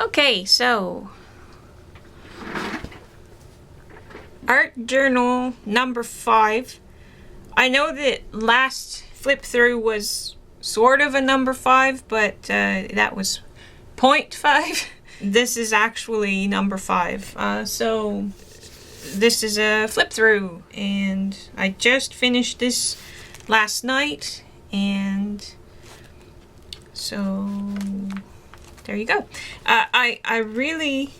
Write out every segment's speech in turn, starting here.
Okay, so art journal number 5. I know that last flip through was sort of a number 5, but that was 0.5. This is actually number 5. So this is a flip through, and I just finished this last night, and so there you go. I really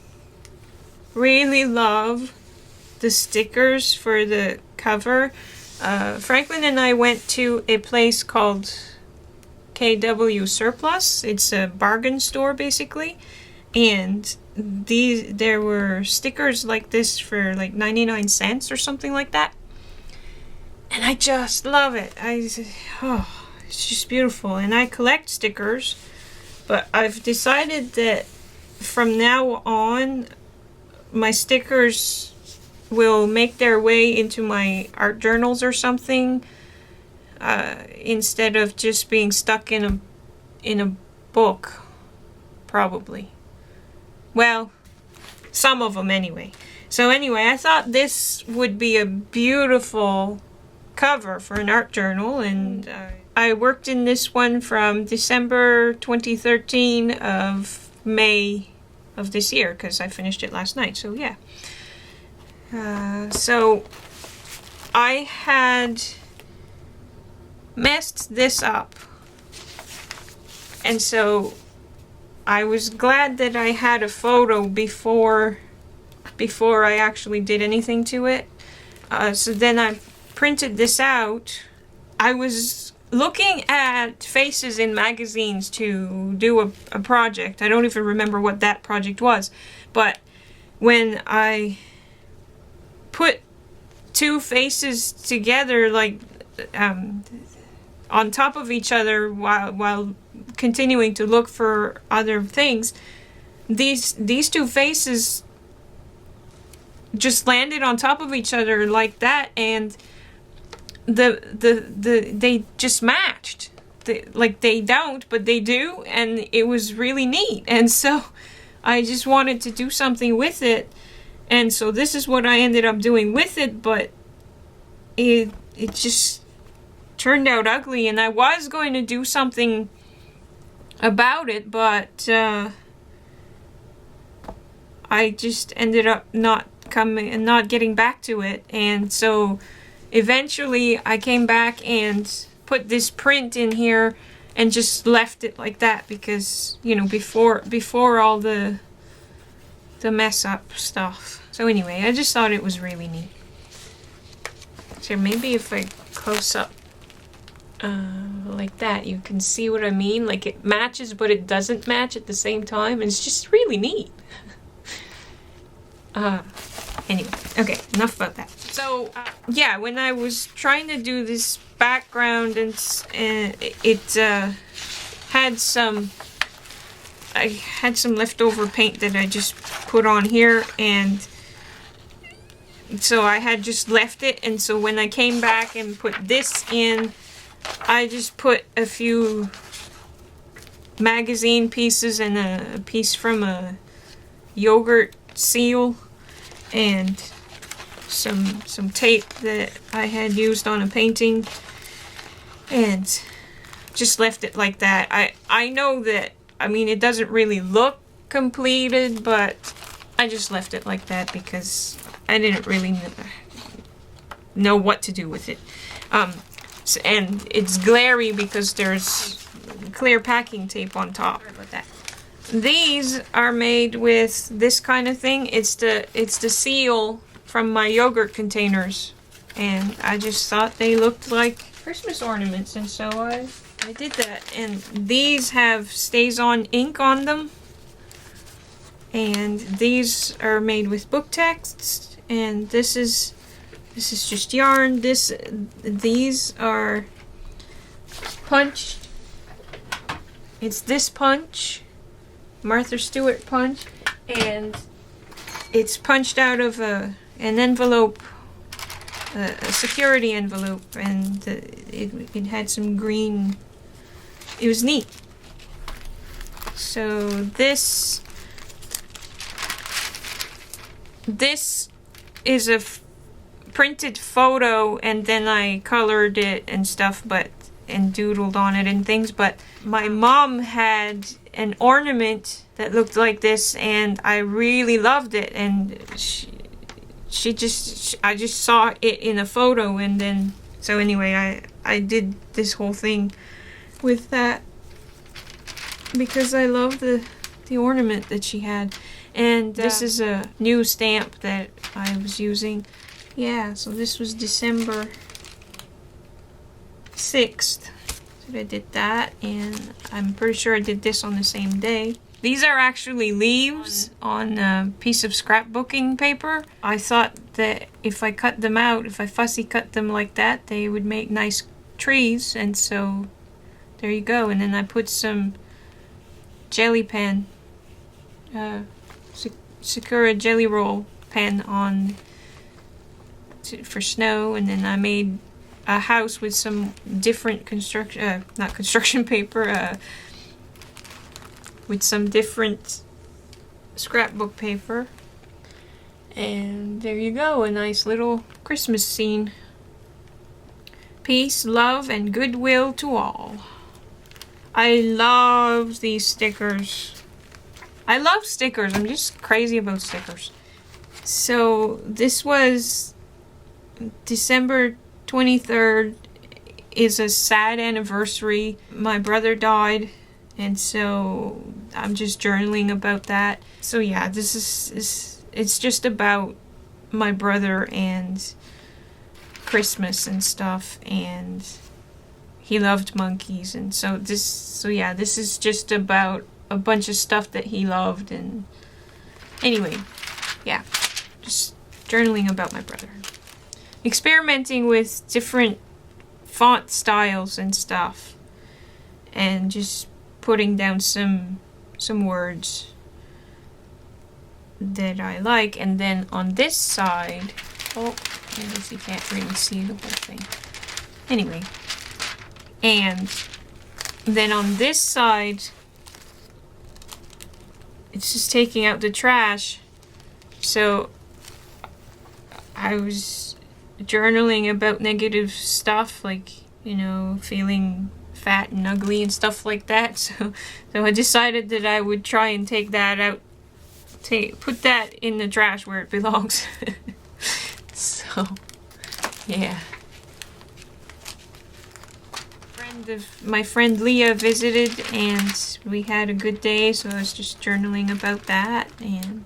love the stickers for the cover. Franklin and I went to a place called KW Surplus. It's a bargain store basically, and there were stickers like this for like 99 cents or something like that, and I just love it. It's just beautiful, and I collect stickers, but I've decided that from now on my stickers will make their way into my art journals or something, instead of just being stuck in a book, probably. Well, some of them anyway. So anyway, I thought this would be a beautiful cover for an art journal, and I worked in this one from December 2013 of May of this year, because I finished it last night, so yeah. So I had messed this up, and so I was glad that I had a photo before I actually did anything to it. So then I printed this out. I was looking at faces in magazines to do a project. I don't even remember what that project was, but when I put two faces together, like on top of each other, while continuing to look for other things, these two faces just landed on top of each other like that, and they just matched. They don't, but they do, and it was really neat. And so I just wanted to do something with it, and so this is what I ended up doing with it, but it just turned out ugly, and I was going to do something about it, but I just ended up not getting back to it. And so eventually I came back and put this print in here and just left it like that, because, you know, before all the mess up stuff. So anyway, I just thought it was really neat. So maybe if I close up like that, you can see what I mean. Like, it matches, but it doesn't match at the same time. And it's just really neat. Anyway, okay, enough about that. So, yeah, when I was trying to do this background, and it I had some leftover paint that I just put on here, and so I had just left it, and so when I came back and put this in, I just put a few magazine pieces and a piece from a yogurt seal and some tape that I had used on a painting, and just left it like that. I know that, I mean, it doesn't really look completed, but I just left it like that because I didn't really know what to do with it. And it's glary because there's clear packing tape on top. Sorry about that. These are made with this kind of thing. It's the seal from my yogurt containers, and I just thought they looked like Christmas ornaments, and so I did that. And these have stays-on ink on them, and these are made with book texts, and this is just yarn. These are punched. It's this punch, Martha Stewart punch, and it's punched out of an envelope, a security envelope, and it had some green. It was neat. So this this is a printed photo, and then I colored it and stuff, and doodled on it and things, but my mom had an ornament that looked like this, and I really loved it, and I just saw it in a photo, and then, so anyway, I did this whole thing with that, because I love the ornament that she had. And this is a new stamp that I was using. Yeah, so this was December 6th that I did that, and I'm pretty sure I did this on the same day. These are actually leaves on a piece of scrapbooking paper. I thought that if I cut them out, if I fussy cut them like that, they would make nice trees, and so there you go. And then I put some jelly pen, Sakura jelly roll pen on for snow, and then I made a house with some different not construction paper, with some different scrapbook paper. And there you go, a nice little Christmas scene. Peace, love, and goodwill to all. I love these stickers. I love stickers. I'm just crazy about stickers. So this was December 23rd is a sad anniversary. My brother died, and so I'm just journaling about that. So yeah, this is it's just about my brother and Christmas and stuff, and he loved monkeys, and so this is just about a bunch of stuff that he loved. And anyway, yeah, just journaling about my brother, experimenting with different font styles and stuff, and just putting down some words that I like. And then on this side, I guess you can't really see the whole thing. Anyway, and then on this side, it's just taking out the trash. So I was journaling about negative stuff, like, feeling fat and ugly and stuff like that. So I decided that I would try and take that out, put that in the trash where it belongs. So, yeah. My friend Leah visited, and we had a good day, so I was just journaling about that, and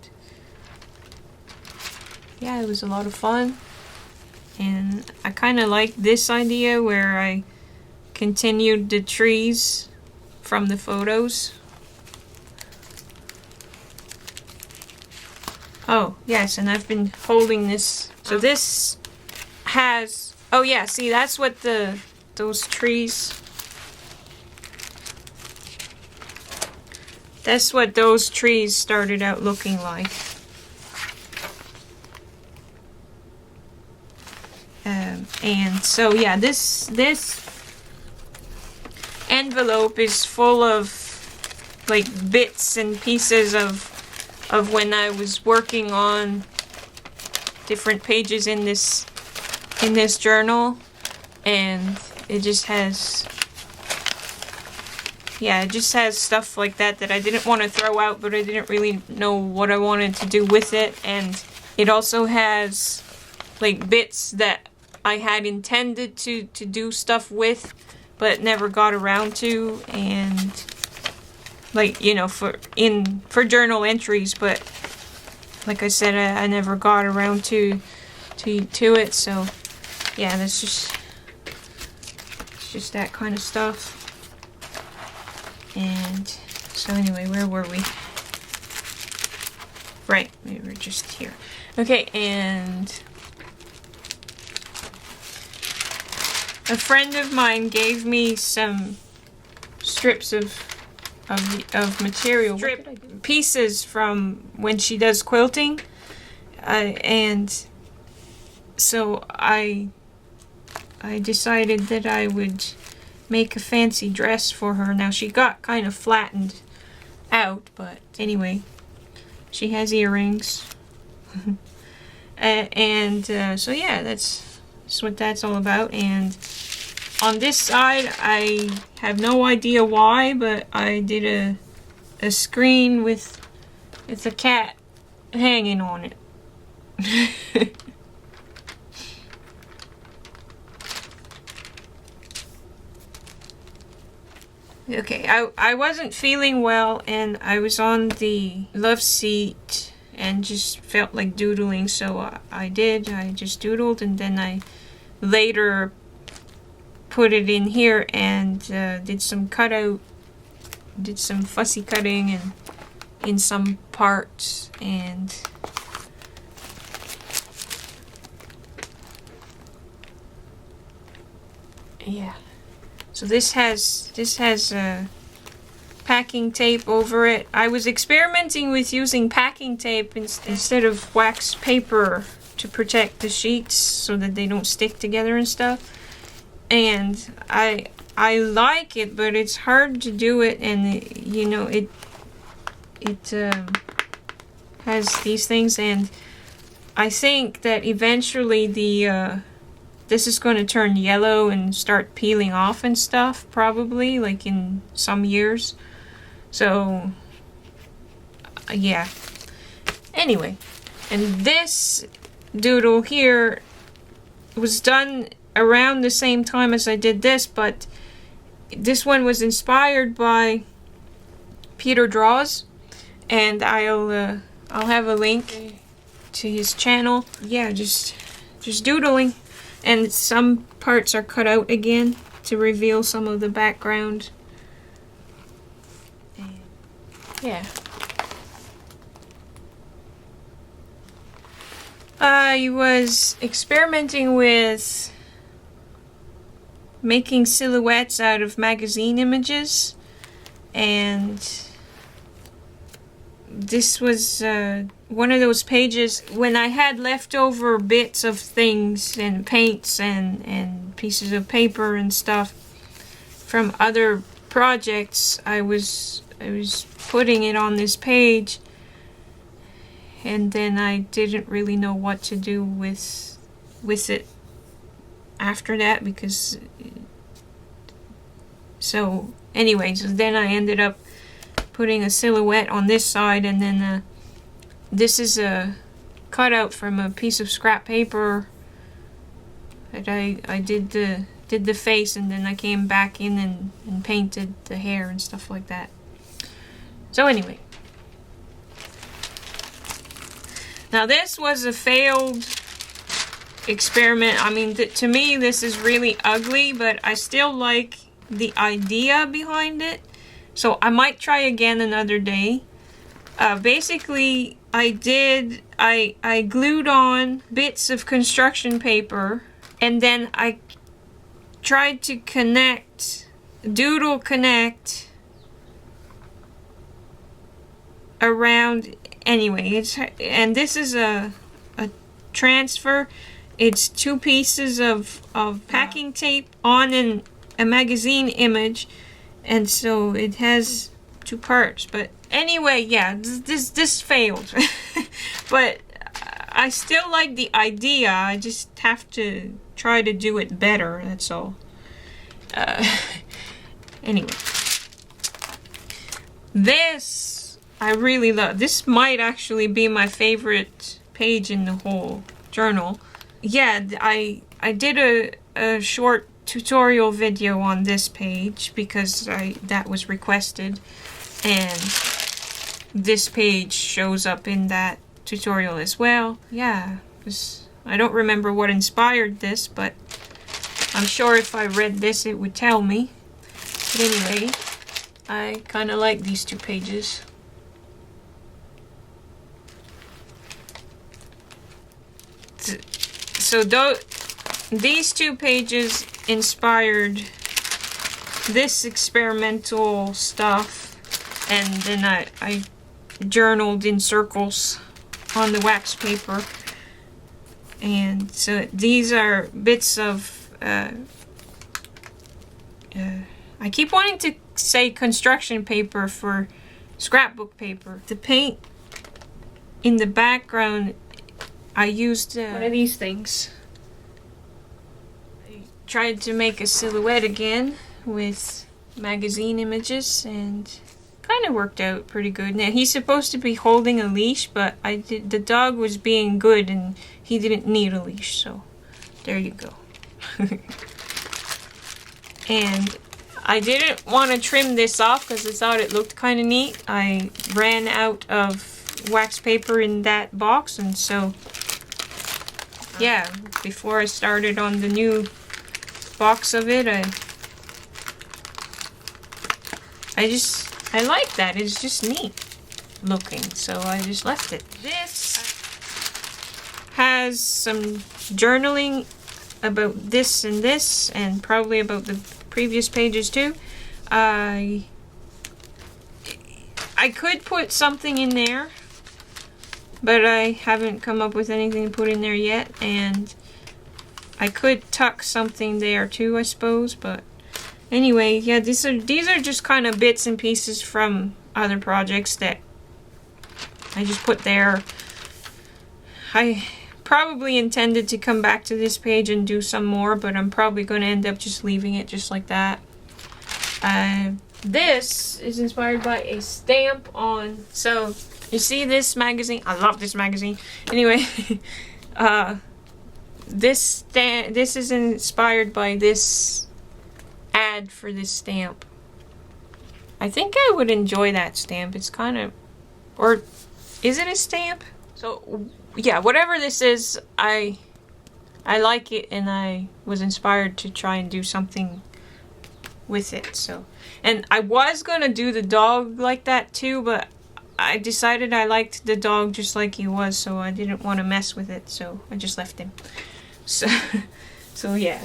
yeah, it was a lot of fun. And I kind of like this idea where I continued the trees from the photos. Oh, yes, and I've been holding this. So this has, oh yeah, see, that's what those trees, that's what those trees started out looking like. And so yeah, this envelope is full of like bits and pieces of when I was working on different pages in this journal, and it just has stuff like that I didn't want to throw out, but I didn't really know what I wanted to do with it. And it also has like bits that I had intended to do stuff with, but never got around to, and like, for journal entries, but like I said, I never got around to it. So yeah, it's just that kind of stuff. And so anyway, where were we? Right, we were just here. Okay, and a friend of mine gave me some strips of material, pieces from when she does quilting, and so I decided that I would make a fancy dress for her. Now she got kind of flattened out, but anyway, she has earrings So yeah, that's what that's all about. And on this side, I have no idea why, but I did a screen with a cat hanging on it. Okay, I wasn't feeling well, and I was on the love seat and just felt like doodling, so I just doodled, and then I later put it in here and did some fussy cutting and in some parts, and yeah. So this has packing tape over it. I was experimenting with using packing tape instead of wax paper to protect the sheets so that they don't stick together and stuff. And I like it, but it's hard to do it, and it has these things, and I think that eventually this is going to turn yellow and start peeling off and stuff, probably, like in some years. So, yeah. Anyway, and this doodle here was done around the same time as I did this, but this one was inspired by Peter Draws, and I'll have a link to his channel. Yeah, just doodling. And some parts are cut out again to reveal some of the background. And yeah. I was experimenting with making silhouettes out of magazine images, and this was one of those pages when I had leftover bits of things and paints and pieces of paper and stuff from other projects. I was putting it on this page, and then I didn't really know what to do with it after that, because so then I ended up putting a silhouette on this side, and then this is a cutout from a piece of scrap paper that I did the face, and then I came back in and painted the hair and stuff like that. So anyway, now this was a failed experiment. I mean, to me this is really ugly, but I still like the idea behind it. So I might try again another day. Basically, I glued on bits of construction paper, and then I tried to doodle connect around. Anyway, and this is a transfer. It's 2 pieces of packing tape on a magazine image, and so it has 2 parts. But anyway, yeah, this failed. But I still like the idea. I just have to try to do it better, that's all. Anyway, this I really love. This might actually be my favorite page in the whole journal. Yeah, I did a short tutorial video on this page because that was requested, and this page shows up in that tutorial as well. Yeah, I don't remember what inspired this, but I'm sure if I read this it would tell me. But anyway, I kind of like these 2 pages. So these 2 pages inspired this experimental stuff, and then I journaled in circles on the wax paper. And so these are bits of I keep wanting to say construction paper for scrapbook paper. The paint in the background I used one of these things. I tried to make a silhouette again with magazine images, and kind of worked out pretty good. Now he's supposed to be holding a leash, but the dog was being good and he didn't need a leash, so there you go. And I didn't want to trim this off because I thought it looked kind of neat. I ran out of wax paper in that box, and so yeah, before I started on the new box of it, I like that. It's just neat looking, so I just left it. This has some journaling about this and this, and probably about the previous pages too. I could put something in there, but I haven't come up with anything to put in there yet, and I could tuck something there too, I suppose, but anyway, yeah, these are just kind of bits and pieces from other projects that I just put there. I probably intended to come back to this page and do some more, but I'm probably going to end up just leaving it just like that. This is inspired by a stamp on, so you see this magazine? I love this magazine. Anyway, this is inspired by this ad for this stamp. I think I would enjoy that stamp. It's kind of, or is it a stamp? So yeah, whatever this is, I like it, and I was inspired to try and do something with it. So, and I was gonna do the dog like that too, but I decided I liked the dog just like he was, so I didn't want to mess with it, so I just left him. So yeah.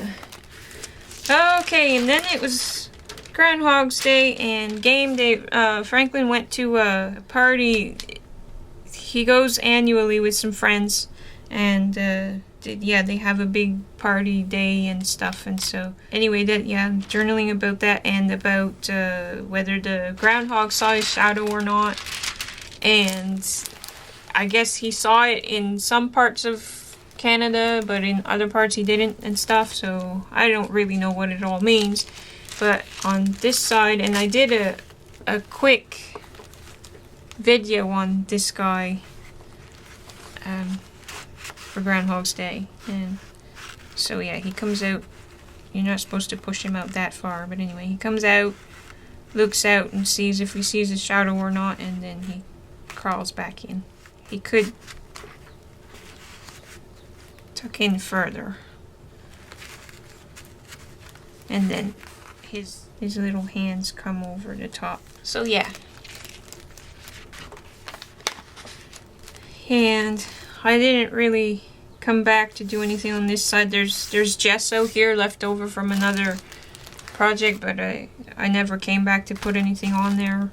Okay, and then it was Groundhog's Day and game day. Franklin went to a party. He goes annually with some friends, and yeah, they have a big party day and stuff. And so anyway, I'm journaling about that, and about whether the groundhog saw his shadow or not. And I guess he saw it in some parts of Canada, but in other parts he didn't and stuff, so I don't really know what it all means. But on this side, and I did a quick video on this guy for Groundhog's Day, and so yeah, he comes out. You're not supposed to push him out that far, but anyway, he comes out, looks out, and sees if he sees a shadow or not, and then he crawls back in. He could tuck in further, and then his little hands come over the top. So yeah. And I didn't really come back to do anything on this side. There's gesso here left over from another project, but I never came back to put anything on there.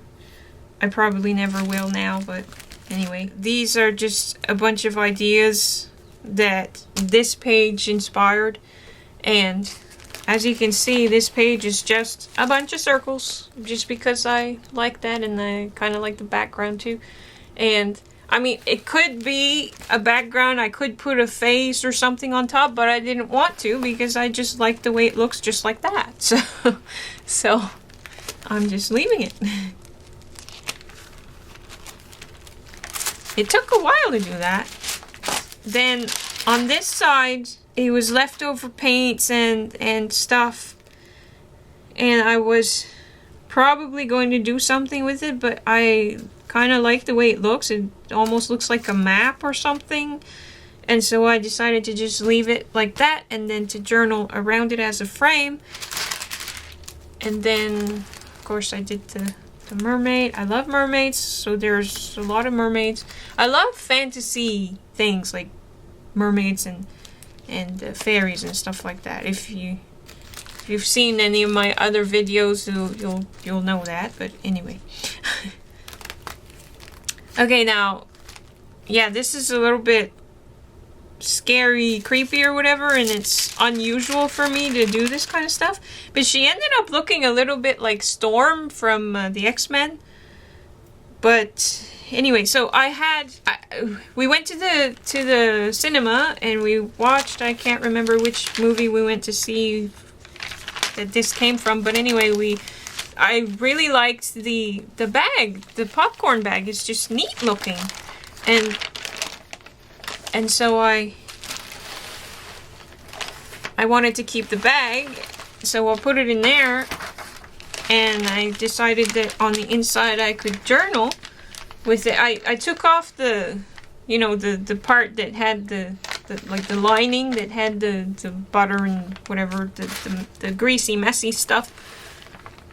I probably never will now, but anyway. These are just a bunch of ideas that this page inspired, and as you can see, this page is just a bunch of circles, just because I like that, and I kind of like the background too. And I mean, it could be a background, I could put a face or something on top, but I didn't want to because I just like the way it looks just like that. So I'm just leaving it. It took a while to do that. Then on this side, it was leftover paints and stuff, and I was probably going to do something with it, but I kind of like the way it looks. It almost looks like a map or something, and so I decided to just leave it like that, and then to journal around it as a frame. And then of course I did the mermaid. I love mermaids, so there's a lot of mermaids. I love fantasy things like mermaids and fairies and stuff like that. If you've seen any of my other videos, you'll know that. But anyway. Okay, now, yeah, this is a little bit scary, creepy or whatever, and it's unusual for me to do this kind of stuff. But she ended up looking a little bit like Storm from the X-Men. But anyway, so we went to the cinema and we watched, I can't remember which movie we went to see that this came from, but anyway, I really liked the bag, the popcorn bag. It's just neat looking. And so I wanted to keep the bag, so I'll put it in there. And I decided that on the inside I could journal with it. I took off the part that had the lining that had the butter and whatever, the greasy, messy stuff.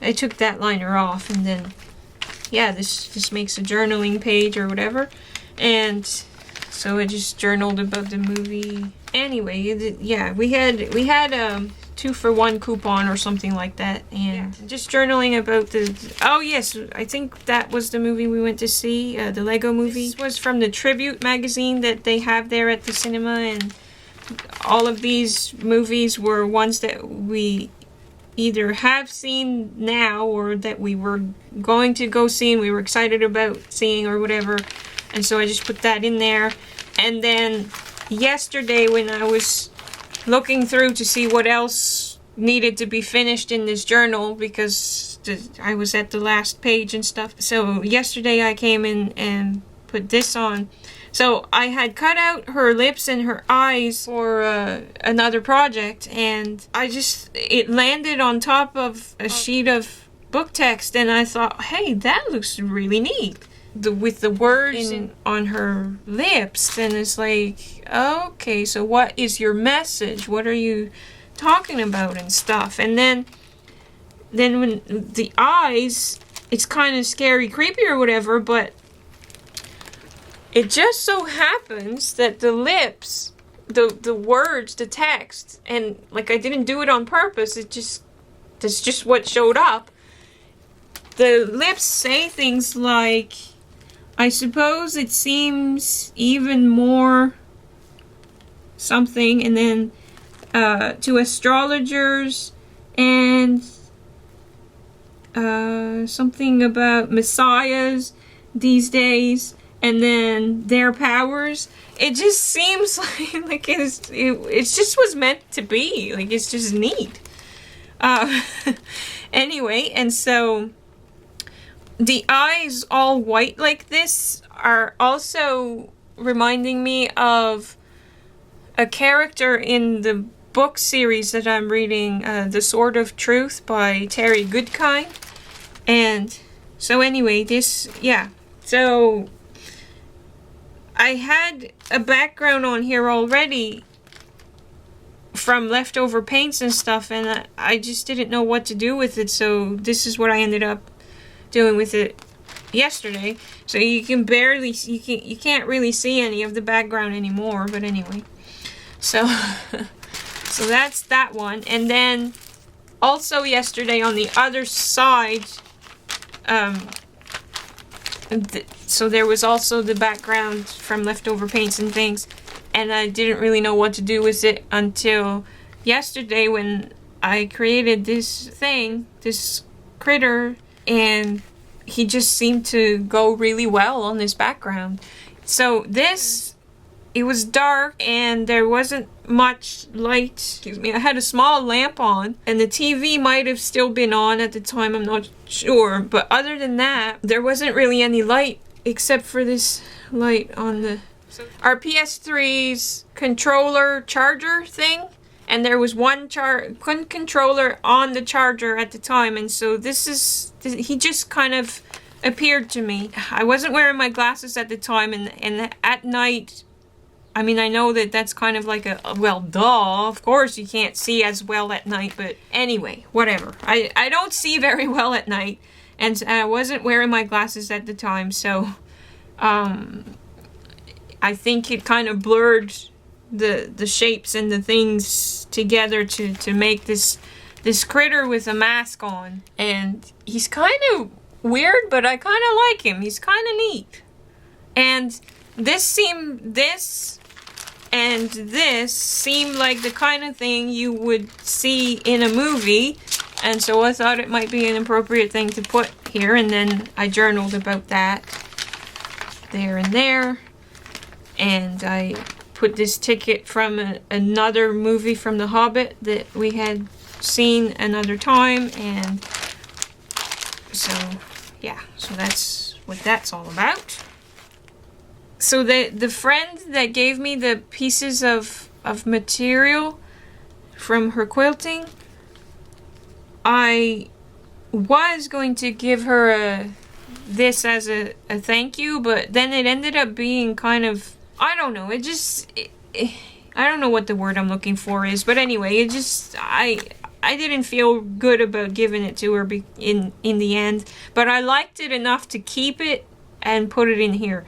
I took that liner off, and then, yeah, this just makes a journaling page or whatever. And so I just journaled about the movie. Anyway, yeah, we had 2-for-1 coupon or something like that, and just journaling about oh yes, I think that was the movie we went to see, the Lego movie. This was from the Tribute magazine that they have there at the cinema, and all of these movies were ones that we either have seen now or that we were going to go see and we were excited about seeing or whatever. And so I just put that in there. And then yesterday when I was looking through to see what else needed to be finished in this journal, because I was at the last page and stuff. So yesterday I came in and put this on. So I had cut out her lips and her eyes for another project, and it landed on top of a sheet of book text, and I thought, hey, that looks really neat. With the words on her lips, and it's like, okay, so what is your message? What are you talking about and stuff? And then when the eyes, it's kind of scary, creepy or whatever, but it just so happens that the lips, the words, the text, and like I didn't do it on purpose, that's just what showed up. The lips say things like, I suppose it seems even more something, and then to astrologers, and something about messiahs these days, and then their powers. It just seems like it just was meant to be. Like, it's just neat. Anyway, and so the eyes all white like this are also reminding me of a character in the book series that I'm reading, The Sword of Truth by Terry Goodkind. And so anyway, so I had a background on here already from leftover paints and stuff, and I just didn't know what to do with it, so this is what I ended up doing with it yesterday. So you can barely, you can't really see any of the background anymore, but anyway. So, so that's that one. And then also yesterday on the other side, so there was also the background from leftover paints and things, and I didn't really know what to do with it until yesterday when I created this thing, this critter, and he just seemed to go really well on this background. So this, it was dark and there wasn't much light. Excuse me, I had a small lamp on, and the TV might have still been on at the time, I'm not sure. But other than that, there wasn't really any light except for this light on our PS3's controller charger thing. And there was one controller on the charger at the time, and so he just kind of appeared to me. I wasn't wearing my glasses at the time, and at night, I mean, I know that that's kind of like well, duh, of course you can't see as well at night, but anyway, whatever. I don't see very well at night, and I wasn't wearing my glasses at the time, so I think it kind of blurred the shapes and the things together to make this critter with a mask on. And he's kind of weird, but I kind of like him. He's kind of neat. And this and this seem like the kind of thing you would see in a movie, And so I thought it might be an appropriate thing to put here, and then I journaled about that there and there. And I put this ticket from another movie from The Hobbit that we had seen another time, and so yeah, so that's what that's all about. So the friend that gave me the pieces of material from her quilting, I was going to give her this as a thank you, but then it ended up being kind of, I don't know, I don't know what the word I'm looking for is, but anyway, it just, I didn't feel good about giving it to her in the end, but I liked it enough to keep it and put it in here.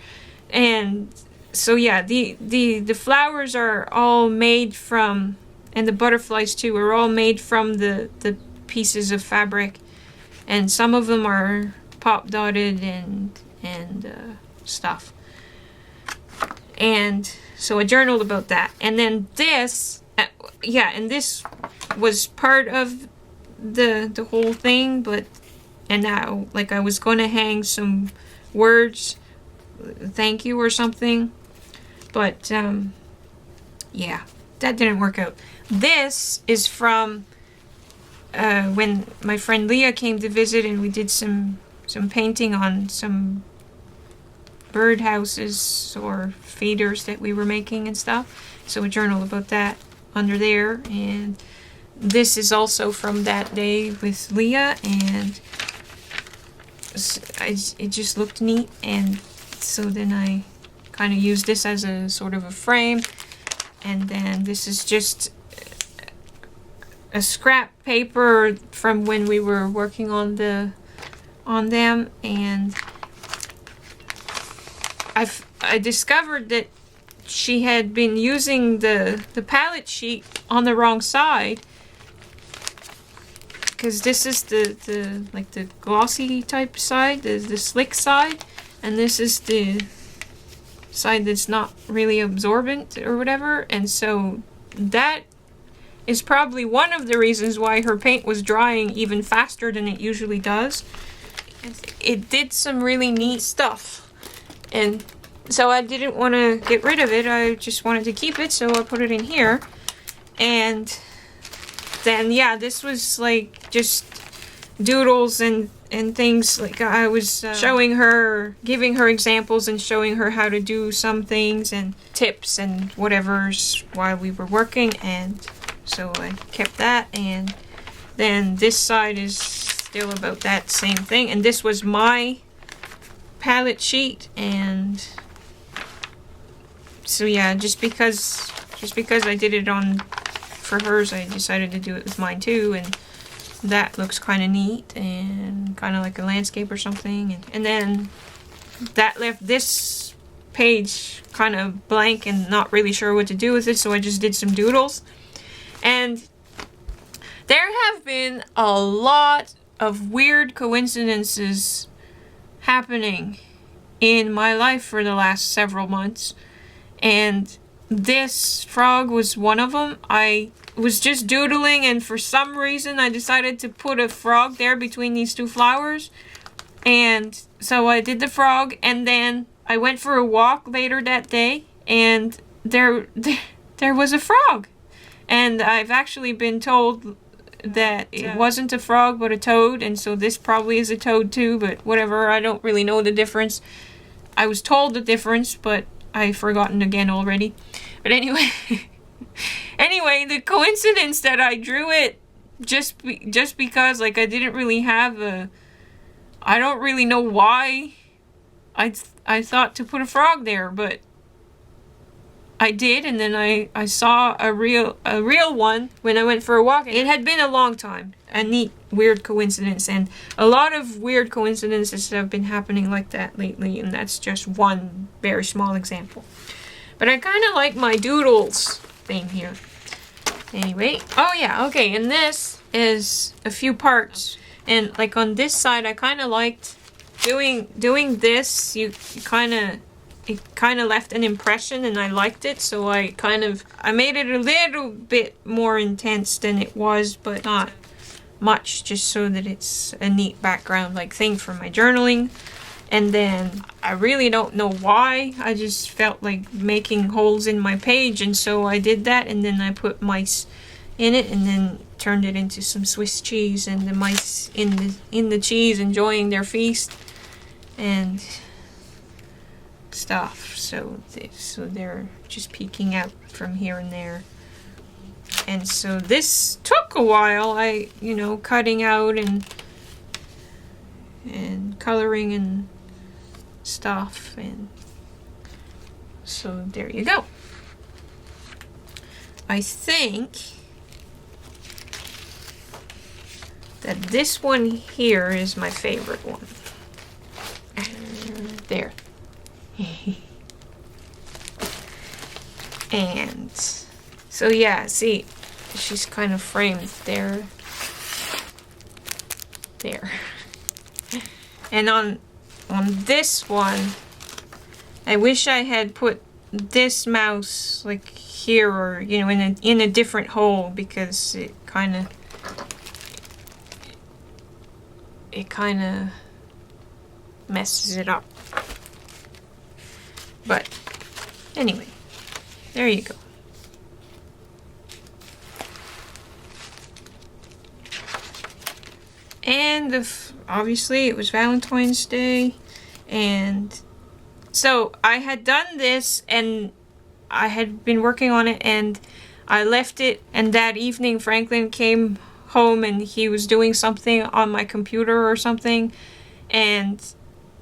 And so yeah, the flowers are all made from, and the butterflies too, are all made from the pieces of fabric, and some of them are pop dotted and stuff. And so I journaled about that. And then this, and this was part of the whole thing, but, and now, like, I was going to hang some words, thank you or something, but, yeah, that didn't work out. This is from, when my friend Leah came to visit, and we did some painting on some birdhouses or feeders that we were making and stuff. So a journal about that under there. And this is also from that day with Leah, and it just looked neat, and so then I kind of used this as a sort of a frame. And then this is just a scrap paper from when we were working on them, and I discovered that she had been using the palette sheet on the wrong side, because this is the like the glossy type side, the slick side, and this is the side that's not really absorbent or whatever. And so that is probably one of the reasons why her paint was drying even faster than it usually does. It did some really neat stuff, and so I didn't want to get rid of it. I just wanted to keep it, so I put it in here. And then, yeah, this was like just doodles and things. Like, I was showing her, giving her examples and showing her how to do some things and tips and whatever's while we were working. And so I kept that. And then this side is still about that same thing. And this was my palette sheet. And so yeah, just because I did it on for hers, I decided to do it with mine too. And that looks kind of neat and kind of like a landscape or something. And then that left this page kind of blank and not really sure what to do with it, so I just did some doodles. And there have been a lot of weird coincidences happening in my life for the last several months, and this frog was one of them. I was just doodling, and for some reason I decided to put a frog there between these two flowers, and so I did the frog. And then I went for a walk later that day, and there was a frog. And I've actually been told that it wasn't a frog but a toad, and so this probably is a toad too, but whatever, I don't really know the difference. I was told the difference, but I've forgotten again already. But anyway, the coincidence that I drew it just because, like, I didn't really have I don't really know why I thought to put a frog there, but I did. And then I saw a real one when I went for a walk. It had been a long time. A neat, weird coincidence, and a lot of weird coincidences have been happening like that lately, and that's just one very small example. But I kind of like my doodles thing here. Anyway, oh yeah, okay, and this is a few parts, and like on this side, I kind of liked doing this. It kind of left an impression, and I liked it, so I made it a little bit more intense than it was, but much, just so that it's a neat background like thing for my journaling. And then I really don't know why, I just felt like making holes in my page, and so I did that, and then I put mice in it, and then turned it into some Swiss cheese, and the mice in the cheese enjoying their feast and stuff. So they're just peeking out from here and there. And so this took a while. I, cutting out and coloring and stuff, and so there you go. I think that this one here is my favorite one. There. And so yeah, see, she's kind of framed there. And on this one, I wish I had put this mouse like here, or in a different hole, because it kind of messes it up. But anyway, there you go. And obviously it was Valentine's Day, and so I had done this and I had been working on it, and I left it, and that evening Franklin came home and he was doing something on my computer or something, and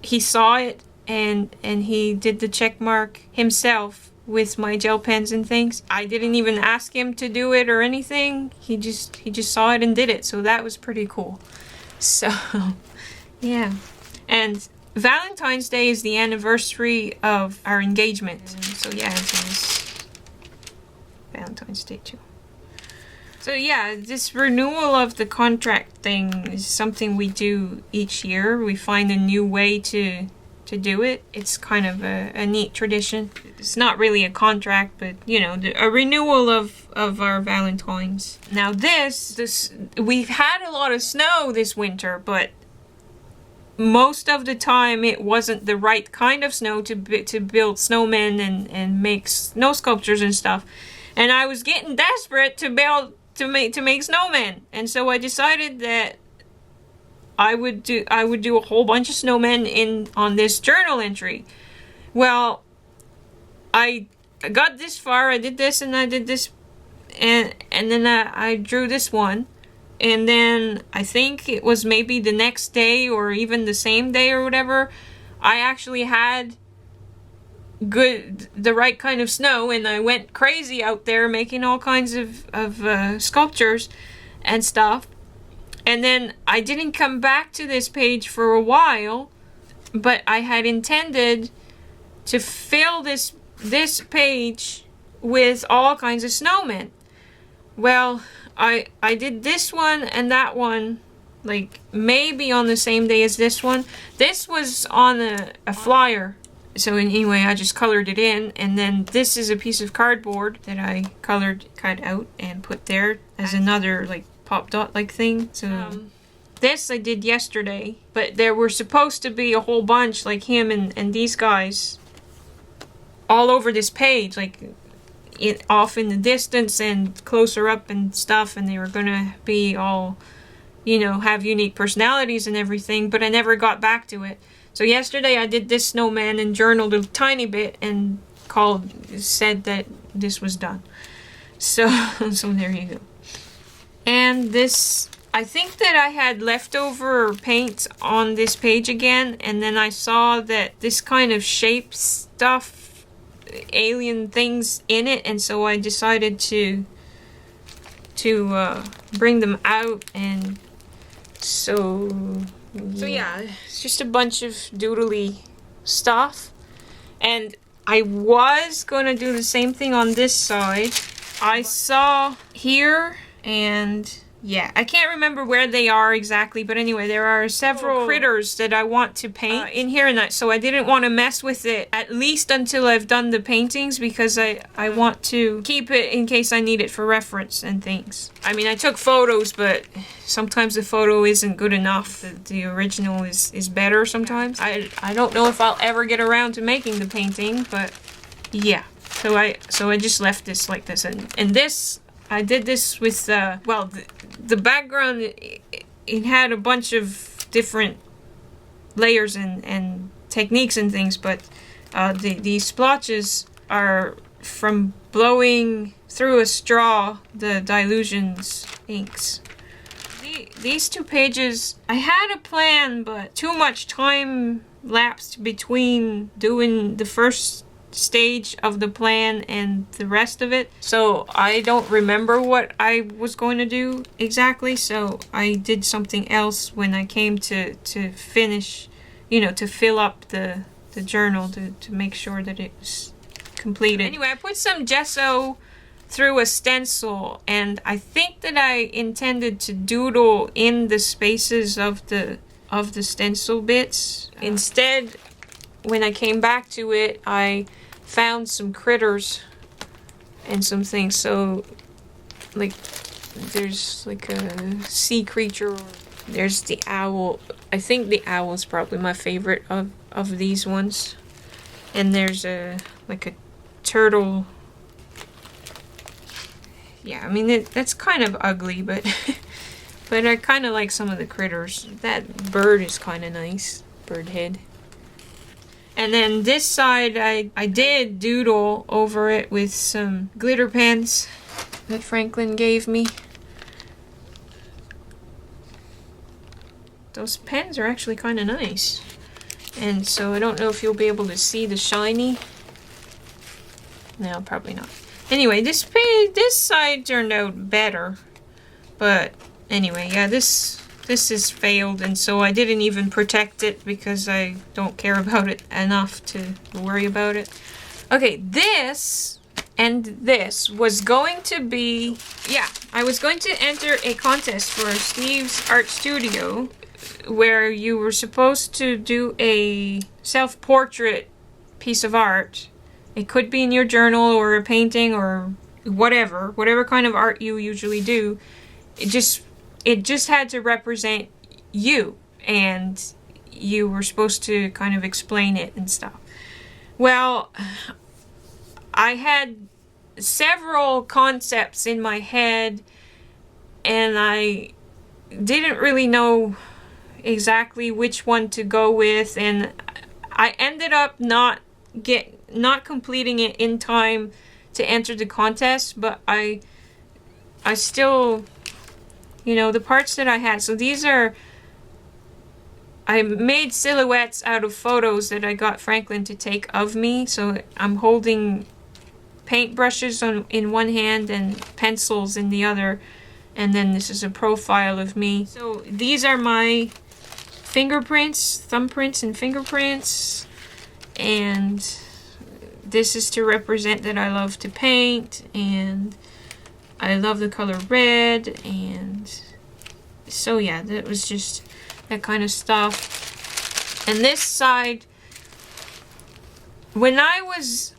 he saw it, and he did the check mark himself with my gel pens and things. I didn't even ask him to do it or anything. He just saw it and did it. So that was pretty cool. So yeah. And Valentine's Day is the anniversary of our engagement. And so yeah, it was Valentine's Day too. So yeah, this renewal of the contract thing is something we do each year. We find a new way to do it. It's kind of a neat tradition. It's not really a contract, but a renewal of our Valentines. Now this we've had a lot of snow this winter, but most of the time it wasn't the right kind of snow to build snowmen and make snow sculptures and stuff. And I was getting desperate to make snowmen, and so I decided that I would do a whole bunch of snowmen on this journal entry. Well, I got this far. I did this and I did this, and then I drew this one, and then I think it was maybe the next day or even the same day or whatever, I actually had the right kind of snow, and I went crazy out there making all kinds of sculptures and stuff. And then I didn't come back to this page for a while, but I had intended to fill this page with all kinds of snowmen. Well, I did this one and that one, like maybe on the same day as this one. This was on a flyer. So anyway, I just colored it in, and then this is a piece of cardboard that I cut out and put there as another like pop dot like thing. So this I did yesterday, but there were supposed to be a whole bunch like him and these guys all over this page, like off in the distance and closer up and stuff, and they were gonna be all, have unique personalities and everything, but I never got back to it. So yesterday I did this snowman and journaled a tiny bit and said that this was done. So there you go. And this, I think that I had leftover paint on this page again, and then I saw that this kind of shape stuff, alien things in it, and so I decided to bring them out, and so yeah, it's just a bunch of doodly stuff. And I was gonna do the same thing on this side. I saw here and Yeah, I can't remember where they are exactly, but anyway, there are several critters that I want to paint in here, and so I didn't want to mess with it at least until I've done the paintings, because I want to keep it in case I need it for reference and things. I mean, I took photos, but sometimes the photo isn't good enough. The original is better sometimes. I don't know if I'll ever get around to making the painting, but yeah. So I just left this like this, and this, I did this with, well, the background, it had a bunch of different layers and techniques and things, but the splotches are from blowing through a straw the Dilutions inks. These two pages, I had a plan, but too much time lapsed between doing the first stage of the plan and the rest of it, so I don't remember what I was going to do exactly, so I did something else when I came to finish, you know, to fill up the journal to make sure that it was completed. Anyway, I put some gesso through a stencil, and I think that I intended to doodle in the spaces of the stencil bits. Instead, when I came back to it, I found some critters and some things. So, like, there's like a sea creature. There's the owl. I think the owl is probably my favorite of these ones. And there's like a turtle. Yeah, I mean, that's kind of ugly, but but I kind of like some of the critters. That bird is kind of nice. Bird head. And then this side, I did doodle over it with some glitter pens that Franklin gave me. Those pens are actually kind of nice. And so I don't know if you'll be able to see the shiny. No, probably not. Anyway, this side turned out better. But anyway, yeah, this is failed, and so I didn't even protect it because I don't care about it enough to worry about it. Okay, this and this was going to be, yeah, I was going to enter a contest for Steve's Art Studio where you were supposed to do a self-portrait piece of art. It could be in your journal or a painting or whatever kind of art you usually do. It just had to represent you, and you were supposed to kind of explain it and stuff. Well, I had several concepts in my head, and I didn't really know exactly which one to go with, and I ended up not completing it in time to enter the contest, but I still, you know, the parts that I had. So these are, I made silhouettes out of photos that I got Franklin to take of me. So I'm holding paintbrushes in one hand and pencils in the other. And then this is a profile of me. So these are my fingerprints, thumbprints and fingerprints. And this is to represent that I love to paint, and I love the color red, and so yeah, that was just that kind of stuff. And this side, when I was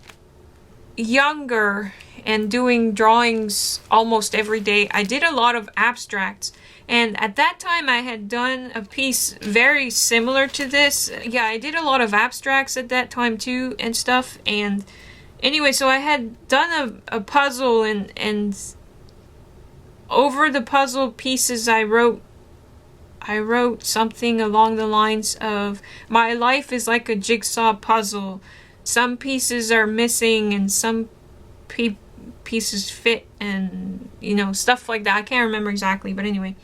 younger and doing drawings almost every day, I did a lot of abstracts, and at that time I had done a piece very similar to this. Yeah, I did a lot of abstracts at that time too and stuff, and anyway, so I had done a puzzle, and over the puzzle pieces I wrote something along the lines of, my life is like a jigsaw puzzle. Some pieces are missing and some pieces fit, and you know, stuff like that. I can't remember exactly, but anyway.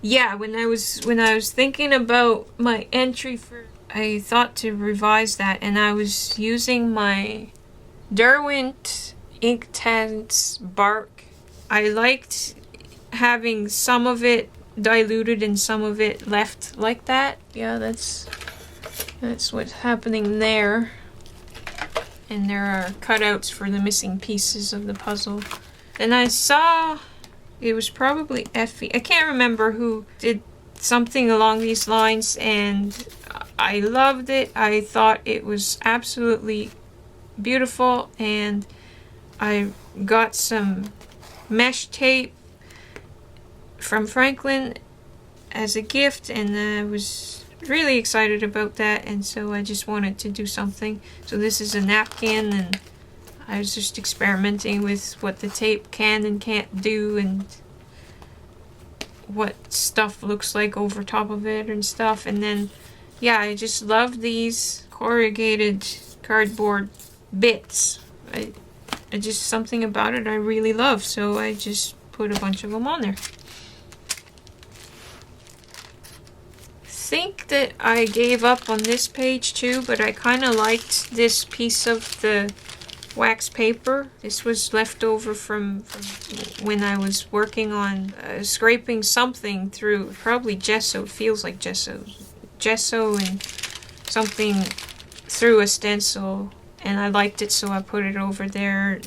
Yeah, when I was thinking about my entry I thought to revise that, and I was using my Derwent Inktense bark. I liked having some of it diluted and some of it left like that. Yeah, that's what's happening there. And there are cutouts for the missing pieces of the puzzle. And I saw It was probably Effie. I can't remember who did something along these lines, and I loved it. I thought it was absolutely beautiful, and I got some mesh tape from Franklin as a gift, and I was really excited about that, and so I just wanted to do something. So this is a napkin, and I was just experimenting with what the tape can and can't do, and what stuff looks like over top of it and stuff. And then, yeah, I just love these corrugated cardboard bits. I just, something about it I really love, so I just put a bunch of them on there. I think that I gave up on this page too, but I kind of liked this piece of the wax paper. This was left over from when I was working on scraping something through, probably gesso. It feels like gesso and something through a stencil, and I liked it, so I put it over there.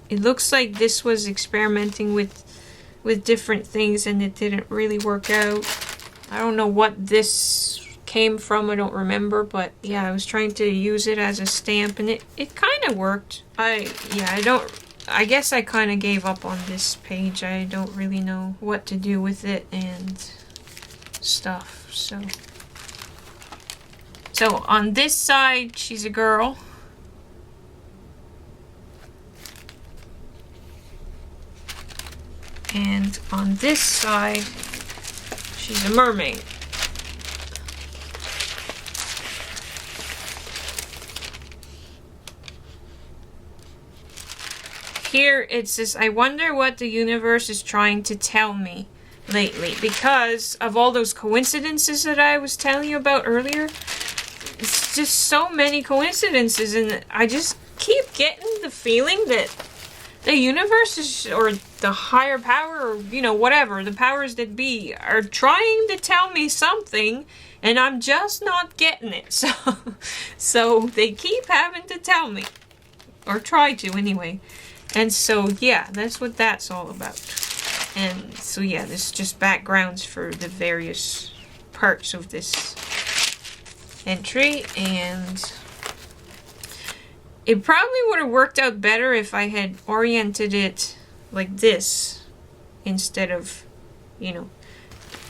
It looks like this was experimenting with different things, and it didn't really work out. I don't know what this came from, I don't remember, but yeah, I was trying to use it as a stamp, and it kind of worked. I guess I kind of gave up on this page. I don't really know what to do with it and stuff. So on this side, she's a girl. And on this side, she's a mermaid. Here it says, I wonder what the universe is trying to tell me lately, because of all those coincidences that I was telling you about earlier. It's just so many coincidences, and I just keep getting the feeling that the universe is, or the higher power, or, you know, whatever, the powers that be, are trying to tell me something, and I'm just not getting it. So they keep having to tell me, or try to anyway. And so, yeah, that's what that's all about. And so, yeah, this is just backgrounds for the various parts of this entry, and it probably would have worked out better if I had oriented it like this instead of, you know,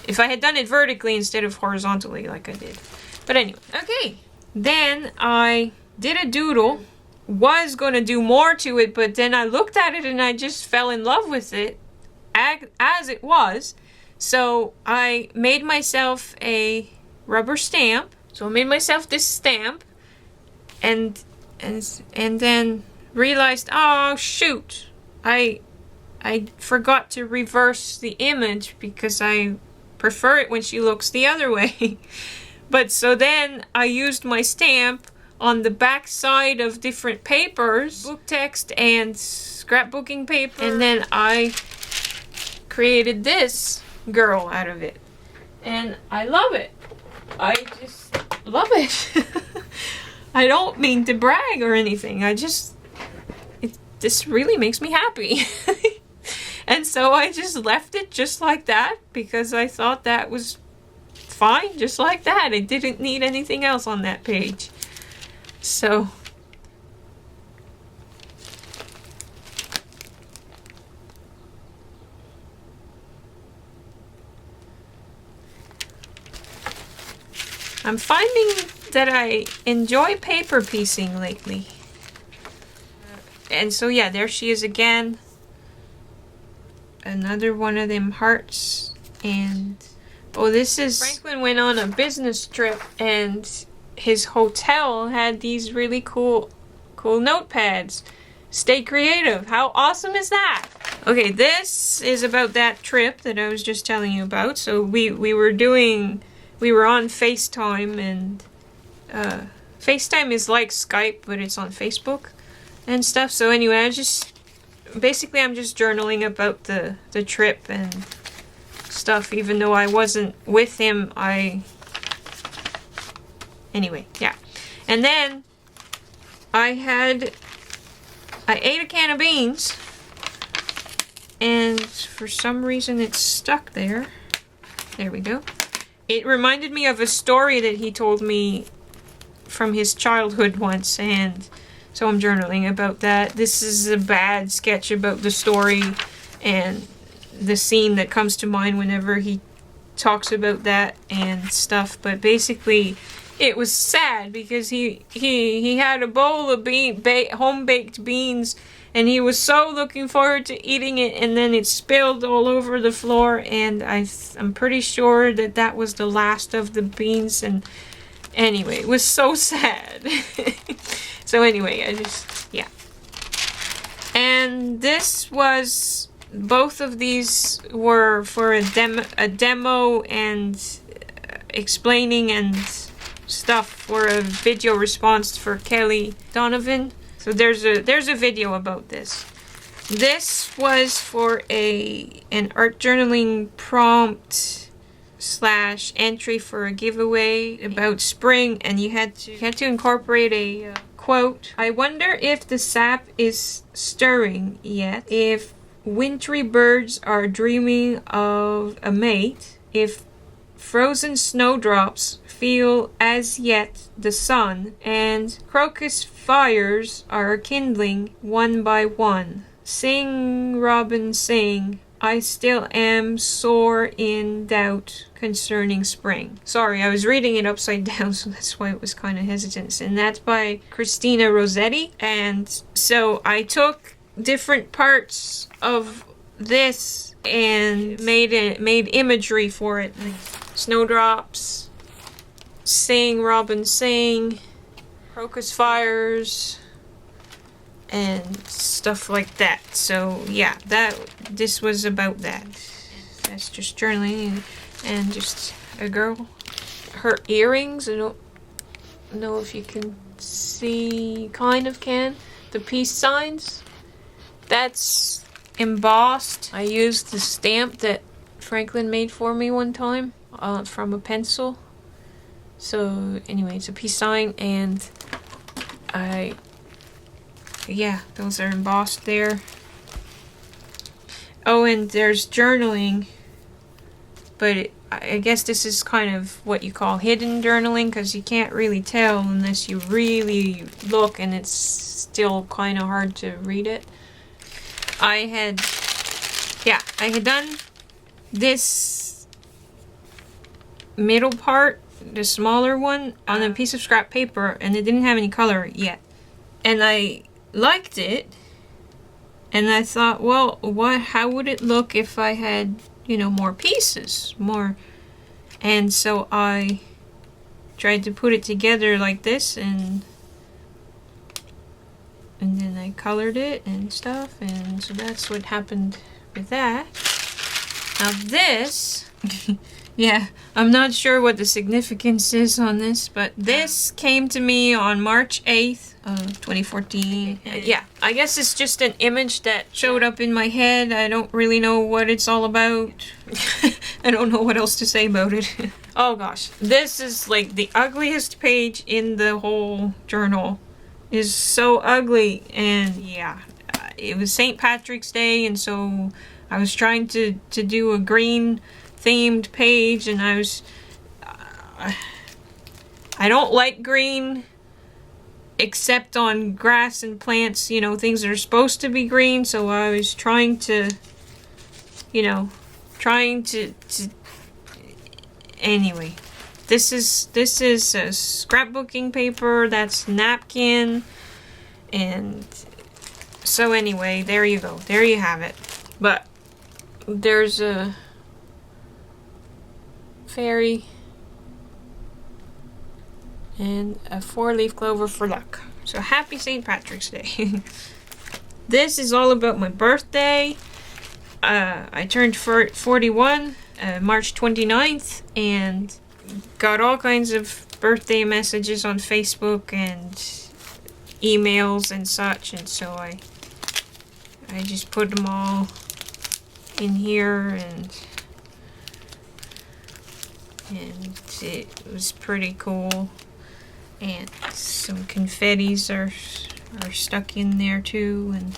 if I had done it vertically instead of horizontally like I did. But anyway, okay. Then I did a doodle. Was going to do more to it, but then I looked at it and I just fell in love with it as it was. So I made myself a rubber stamp. So I made myself this stamp, and then realized, oh shoot, I forgot to reverse the image because I prefer it when she looks the other way. But so then I used my stamp on the back side of different papers, book text and scrapbooking paper, and then I created this girl out of it. And I love it. I just love it. I don't mean to brag or anything. This really makes me happy. And so I just left it just like that because I thought that was fine, just like that. I didn't need anything else on that page. So I'm finding that I enjoy paper piecing lately. And so yeah, there she is again. Another one of them hearts. And oh, this is Franklin went on a business trip, and his hotel had these really cool notepads. Stay creative. How awesome is that? Okay, this is about that trip that I was just telling you about. So we were on FaceTime, and FaceTime is like Skype, but it's on Facebook and stuff. So anyway, I'm just journaling about the trip and stuff, even though I wasn't with him. Anyway, yeah. And then I ate a can of beans, and for some reason it's stuck there. There we go. It reminded me of a story that he told me from his childhood once, and so I'm journaling about that. This is a bad sketch about the story and the scene that comes to mind whenever he talks about that and stuff, but basically it was sad because he had a bowl of home-baked beans, and he was so looking forward to eating it, and then it spilled all over the floor, and I'm pretty sure that that was the last of the beans, and anyway, it was so sad. So anyway, yeah. And this was, both of these were for a demo and explaining and stuff for a video response for Kelly Donovan. So there's a video about this. This was for an art journaling prompt / entry for a giveaway about spring, and you had to incorporate a quote. I wonder if the sap is stirring yet, if wintry birds are dreaming of a mate, if frozen snowdrops feel as yet the sun, and crocus fires are kindling one by one. Sing, robin, sing, I still am sore in doubt concerning spring. Sorry, I was reading it upside down, so that's why it was kind of hesitant. And that's by Christina Rossetti. And so I took different parts of this and made imagery for it, like snowdrops, sing, robin, sing, crocus fires, and stuff like that. So yeah, this was about that. That's just journaling, and just a girl. Her earrings, I don't know if you can see, kind of can. The peace signs, that's embossed. I used the stamp that Franklin made for me one time from a pencil. So anyway, it's a peace sign, and yeah, those are embossed there. Oh, and there's journaling, but I guess this is kind of what you call hidden journaling, because you can't really tell unless you really look, and it's still kind of hard to read it. I had done this middle part, the smaller one, on a piece of scrap paper, and it didn't have any color yet. And I liked it, and I thought, well, how would it look if I had, more pieces, more? And so I tried to put it together like this, and then I colored it and stuff, and so that's what happened with that. Now this, yeah, I'm not sure what the significance is on this, but this came to me on March 8th of 2014. Yeah, I guess it's just an image that showed up in my head. I don't really know what it's all about. I don't know what else to say about it. Oh gosh, this is like the ugliest page in the whole journal. Is so ugly, and yeah, it was St. Patrick's Day, and so I was trying to do a green themed page, and I don't like green except on grass and plants, things that are supposed to be green, so I was trying to anyway. This is a scrapbooking paper, that's napkin, and so anyway, there you go. There you have it. But there's a fairy and a 4-leaf clover for luck. So happy St. Patrick's Day. This is all about my birthday. I turned 41 March 29th, and got all kinds of birthday messages on Facebook and emails and such, and so I just put them all in here, and it was pretty cool. And some confettis are stuck in there too, and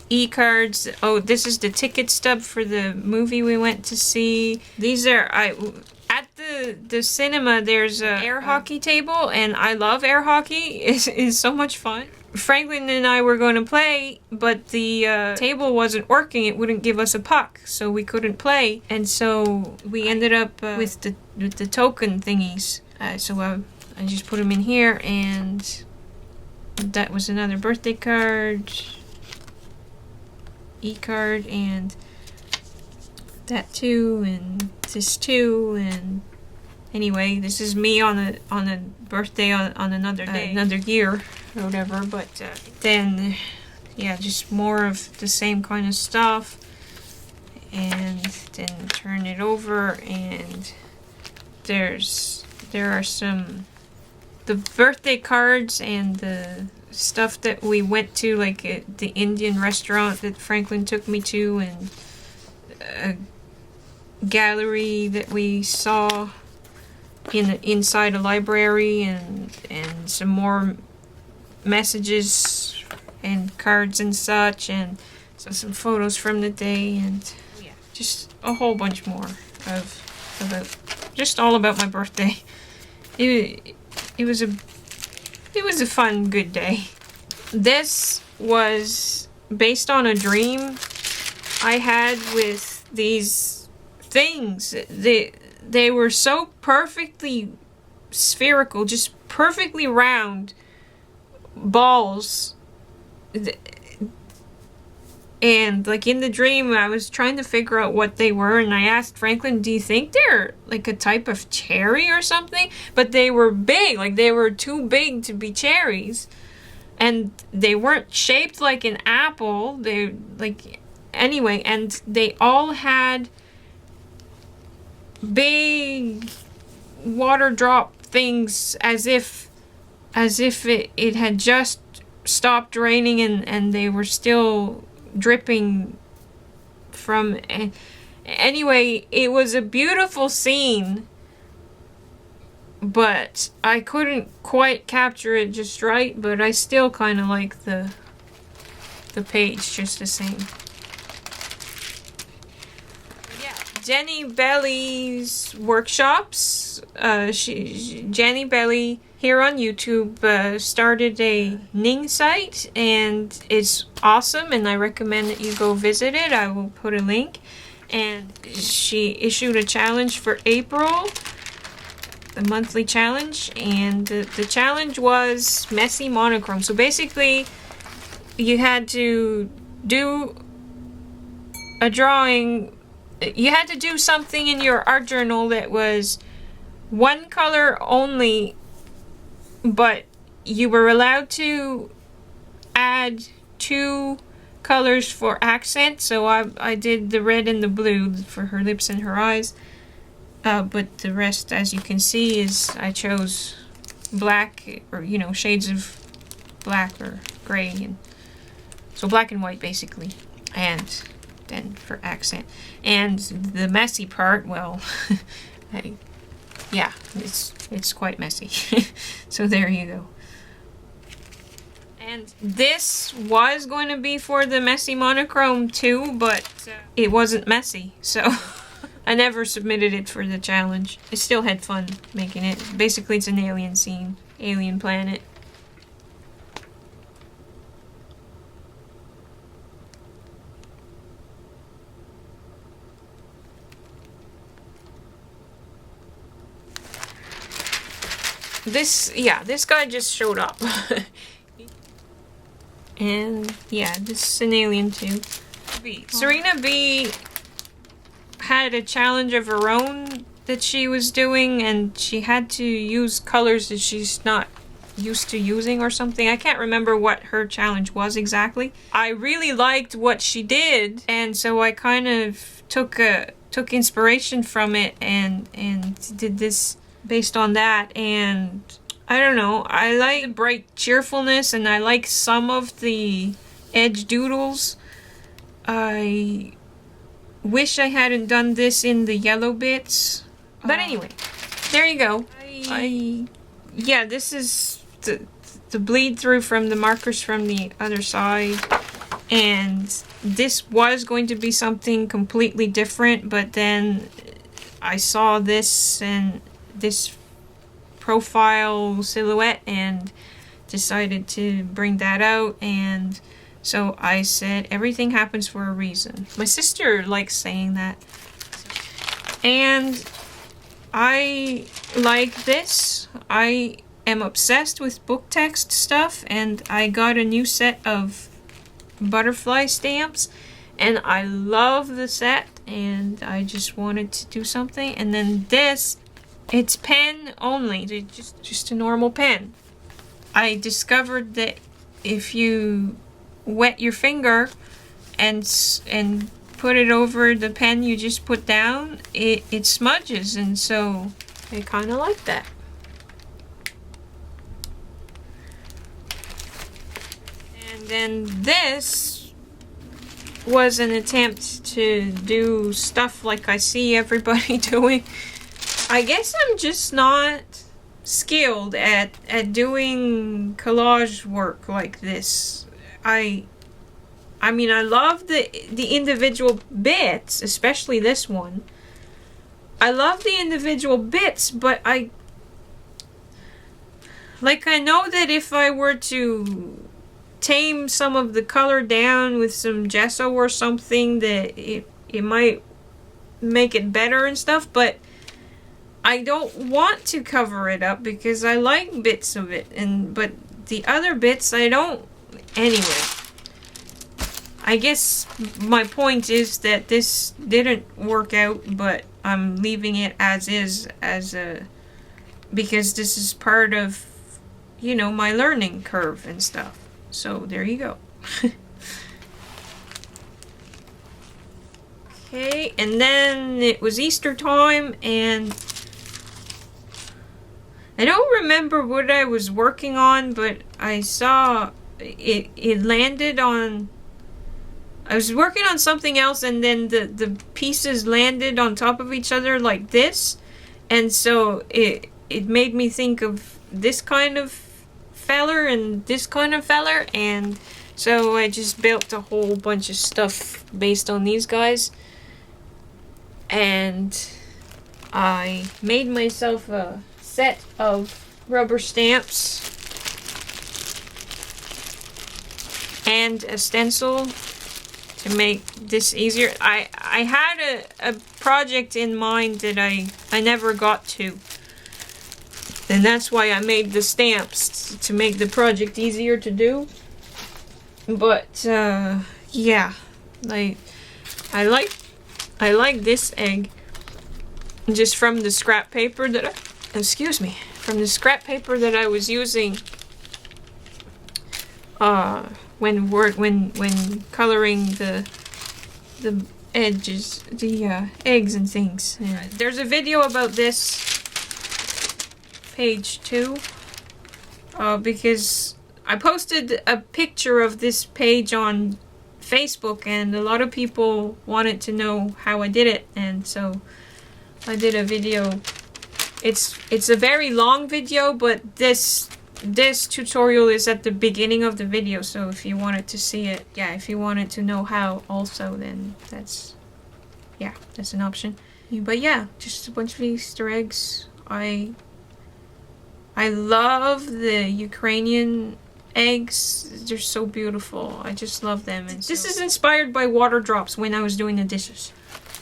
e-cards. Oh, this is the ticket stub for the movie we went to see. These are, at the cinema, there's a air hockey table, and I love air hockey. It's so much fun. Franklin and I were going to play, but the table wasn't working. It wouldn't give us a puck, so we couldn't play. And so we ended up with the token thingies. So I just put them in here, and that was another birthday card, e-card, and that too, and this too, and anyway, this is me on a birthday on another day, another year, or whatever. But then, yeah, just more of the same kind of stuff, and then turn it over, and there are some the birthday cards and the stuff that we went to, like at the Indian restaurant that Franklin took me to, and a gallery that we saw inside a library, and some more messages and cards and such, and so some photos from the day, and yeah, just a whole bunch more just all about my birthday. It was a fun, good day. This was based on a dream I had with these things. They were so perfectly spherical, just perfectly round balls. And like in the dream, I was trying to figure out what they were, and I asked Franklin, do you think they're like a type of cherry or something? But they were big, like they were too big to be cherries. And they weren't shaped like an apple. Anyway, and they all had big water drop things, as if it had just stopped raining, and they were still dripping from. Anyway, it was a beautiful scene, but I couldn't quite capture it just right, but I still kind of like the page just the same. Yeah, Jenny Belly's workshops. Jenny Belly here on YouTube started a Ning site, and it's awesome, and I recommend that you go visit it. I will put a link. And she issued a challenge for April, the monthly challenge, and the challenge was messy monochrome. So basically, you had to do a drawing. You had to do something in your art journal that was one color only, but you were allowed to add 2 colors for accent. So I did the red and the blue for her lips and her eyes. But the rest, as you can see, is I chose black, or shades of black or gray, and so black and white basically, and then for accent. And the messy part, well, yeah, it's quite messy. So there you go. And this was going to be for the messy monochrome too, but it wasn't messy, so I never submitted it for the challenge. I still had fun making it. Basically, it's an alien scene, alien planet. This guy just showed up. And yeah, this is an alien too. Serena B had a challenge of her own that she was doing, and she had to use colors that she's not used to using or something. I can't remember what her challenge was exactly. I really liked what she did, and so I kind of took inspiration from it and did this based on that. And I don't know, I like the bright cheerfulness, and I like some of the edge doodles. I wish I hadn't done this in the yellow bits. But anyway, there you go. Yeah, this is the bleed through from the markers from the other side. And this was going to be something completely different, but then I saw this and this profile silhouette and decided to bring that out. And so I said everything happens for a reason. My sister likes saying that. And I like this. I am obsessed with book text stuff, and I got a new set of butterfly stamps, and I love the set, and I just wanted to do something. And then this, it's pen only, just a normal pen. I discovered that if you wet your finger and put it over the pen you just put down, it smudges, and so I kind of like that. And then this was an attempt to do stuff like I see everybody doing. I guess I'm just not skilled at doing collage work like this. I mean, I love the individual bits, especially this one. I love the individual bits, but I know that if I were to tame some of the color down with some gesso or something, that it might make it better and stuff, but I don't want to cover it up because I like bits of it, but the other bits I don't. Anyway, I guess my point is that this didn't work out, but I'm leaving it as is, because this is part of, you know, my learning curve and stuff. So there you go. Okay, and then it was Easter time, and I don't remember what I was working on, but I saw it landed on... I was working on something else, and then the pieces landed on top of each other like this, and so it made me think of this kind of feller and this kind of feller, and so I just built a whole bunch of stuff based on these guys, and I made myself a set of rubber stamps and a stencil to make this easier. I had a project in mind that I never got to, and that's why I made the stamps, to make the project easier to do. But yeah, I like this egg just from the scrap paper that from the scrap paper that I was using when coloring the edges, the eggs and things. Yeah. There's a video about this page too, because I posted a picture of this page on Facebook, and a lot of people wanted to know how I did it, and so I did a video. It's a very long video, but this tutorial is at the beginning of the video, so if you wanted to see it, yeah, if you wanted to know how also, then that's an option. But yeah, just a bunch of Easter eggs. I love the Ukrainian eggs. They're so beautiful. I just love them. And this is inspired by water drops when I was doing the dishes.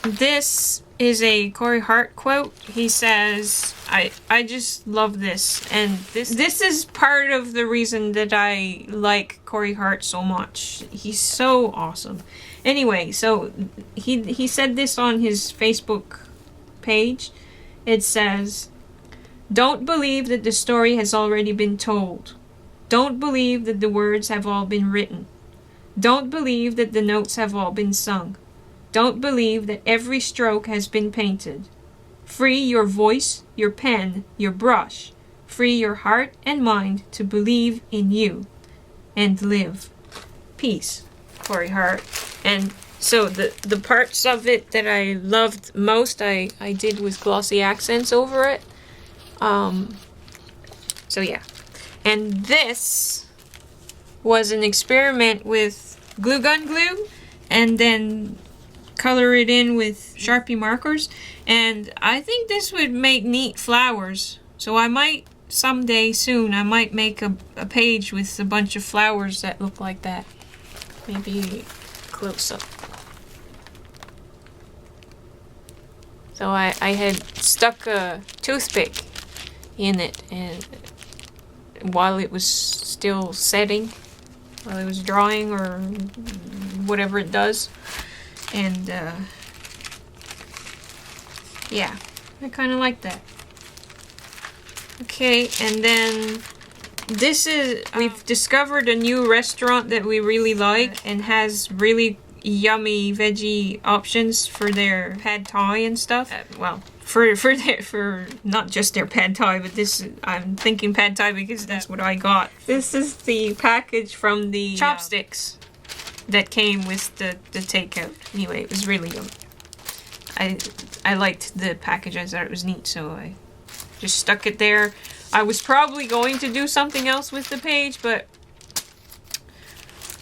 This is a Corey Hart quote. He says, I just love this, and this is part of the reason that I like Corey Hart so much. He's so awesome. Anyway, so he said this on his Facebook page. It says, "Don't believe that the story has already been told. Don't believe that the words have all been written. Don't believe that the notes have all been sung. Don't believe that every stroke has been painted. Free your voice, your pen, your brush. Free your heart and mind to believe in you and live. Peace." Corey Hart. And so the parts of it that I loved most, I did with glossy accents over it. So yeah. And this was an experiment with glue gun glue, and then color it in with Sharpie markers. And I think this would make neat flowers. So I might, someday soon, I might make a page with a bunch of flowers that look like that. Maybe close up. So I had stuck a toothpick in it, and while it was still setting, while it was drying or whatever it does, and yeah, I kind of like that. Okay, and then this is, we've discovered a new restaurant that we really like and has really yummy veggie options for their pad thai and stuff. Well, for not just their pad thai, but this, I'm thinking pad thai because that's what I got. This is the package from the chopsticks that came with the takeout. Anyway, it was really yummy. I liked the package. I thought it was neat, so I just stuck it there. I was probably going to do something else with the page, but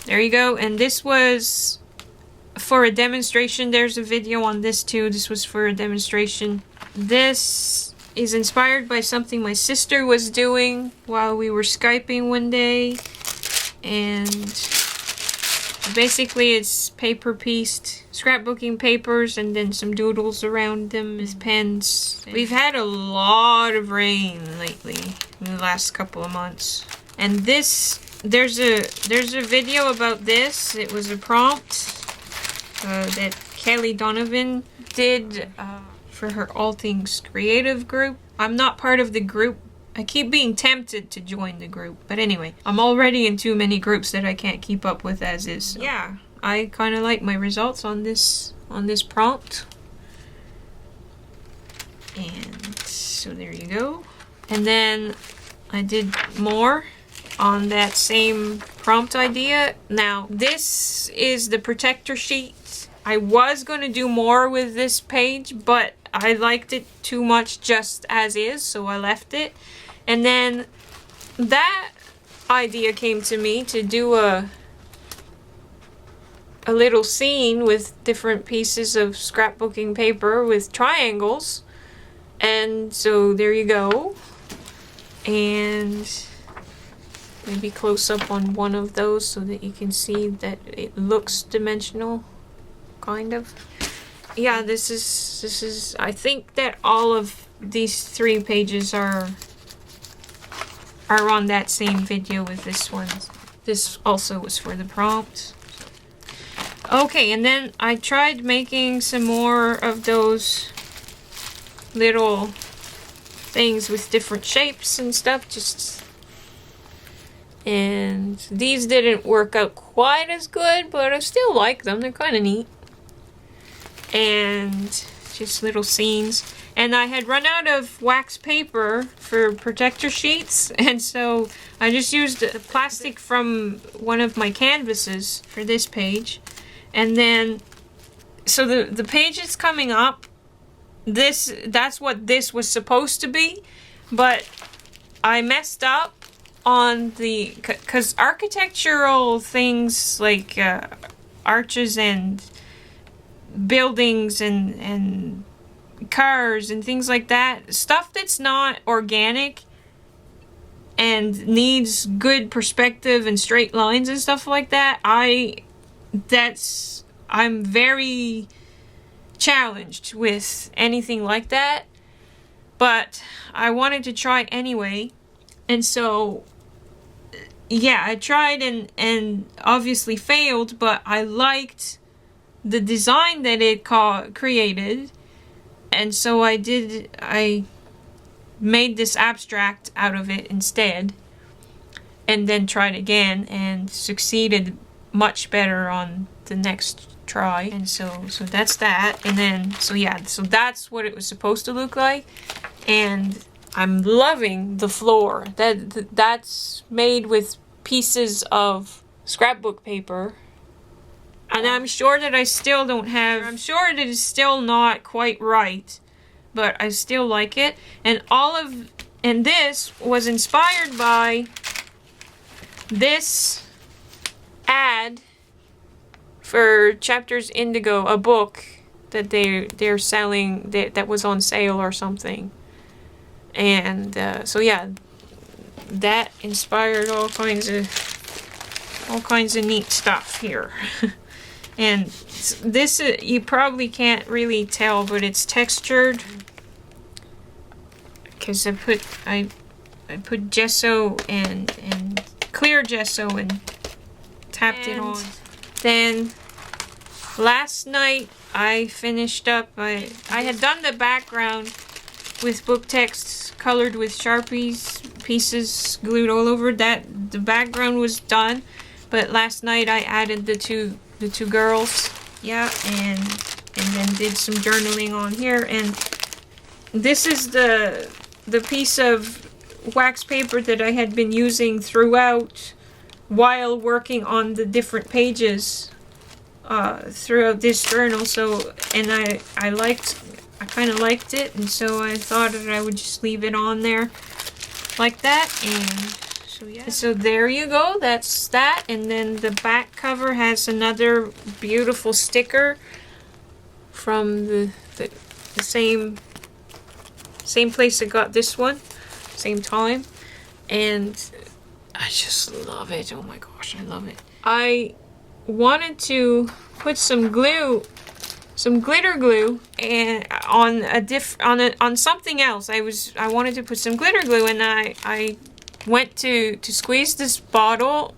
there you go. And this was for a demonstration. There's a video on this too. This was for a demonstration. This is inspired by something my sister was doing while we were Skyping one day. And basically it's paper pieced scrapbooking papers and then some doodles around them as pens. We've had a lot of rain lately in the last couple of months. And this, there's a video about this. It was a prompt that Kelly Donovan did for her All Things Creative group. I'm not part of the group. I keep being tempted to join the group, but anyway, I'm already in too many groups that I can't keep up with as is. So yeah, I kind of like my results on this prompt. And so there you go. And then I did more on that same prompt idea. Now, this is the protector sheet. I was going to do more with this page, but I liked it too much just as is, so I left it. And then that idea came to me to do a little scene with different pieces of scrapbooking paper with triangles. And so there you go. And maybe close up on one of those so that you can see that it looks dimensional, kind of. Yeah, this is I think that all of these 3 pages are on that same video with this one. This also was for the prompt. Okay, and then I tried making some more of those little things with different shapes and stuff, and these didn't work out quite as good, but I still like them. They're kind of neat. And just little scenes. And I had run out of wax paper for protector sheets, and so I just used the plastic from one of my canvases for this page. And then, so the page is coming up. That's what this was supposed to be, but I messed up on the, because architectural things like arches and buildings and cars and things like that, stuff that's not organic and needs good perspective and straight lines and stuff like that, I'm very challenged with anything like that, but I wanted to try anyway. And so yeah, I tried and obviously failed, but I liked the design that it created, and so I made this abstract out of it instead, and then tried again and succeeded much better on the next try. And so that's that. And then so that's what it was supposed to look like, and I'm loving the floor. That's made with pieces of scrapbook paper. And I'm sure that I'm sure that it's still not quite right, but I still like it. And all of And this was inspired by this ad for Chapters Indigo, a book that they're selling that was on sale or something. And so yeah, that inspired all kinds of neat stuff here. And this you probably can't really tell, but it's textured because I put gesso and clear gesso and tapped it on. Then last night I finished up. I had done the background with book text colored with Sharpies, pieces glued all over. That the background was done, but last night I added the two girls. Yeah, and then did some journaling on here. And this is the piece of wax paper that I had been using throughout while working on the different pages throughout this journal. So, and I kind of liked it, and so I thought that I would just leave it on there like that. And so yeah, so there you go, that's that. And then the back cover has another beautiful sticker from the same place I got this one, same time. And I just love it. Oh my gosh, I love it. I wanted to put some glue, some glitter glue, and on something else. I wanted to put some glitter glue, and I went to squeeze this bottle,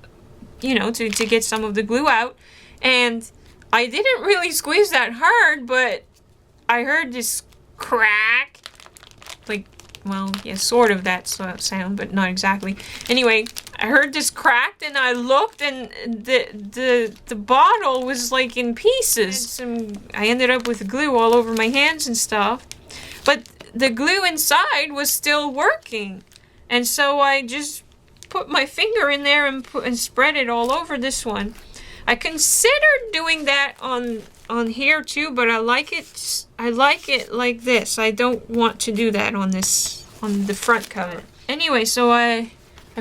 you know, to get some of the glue out, and I didn't really squeeze that hard, but I heard this crack, like, well, yeah, sort of that sound, but not exactly. Anyway, I heard this cracked, and I looked, and the bottle was like in pieces. I ended up with glue all over my hands and stuff, but the glue inside was still working, and so I just put my finger in there and spread it all over this one. I considered doing that on here too, but I like it like this. I don't want to do that on the front cover. Anyway, so I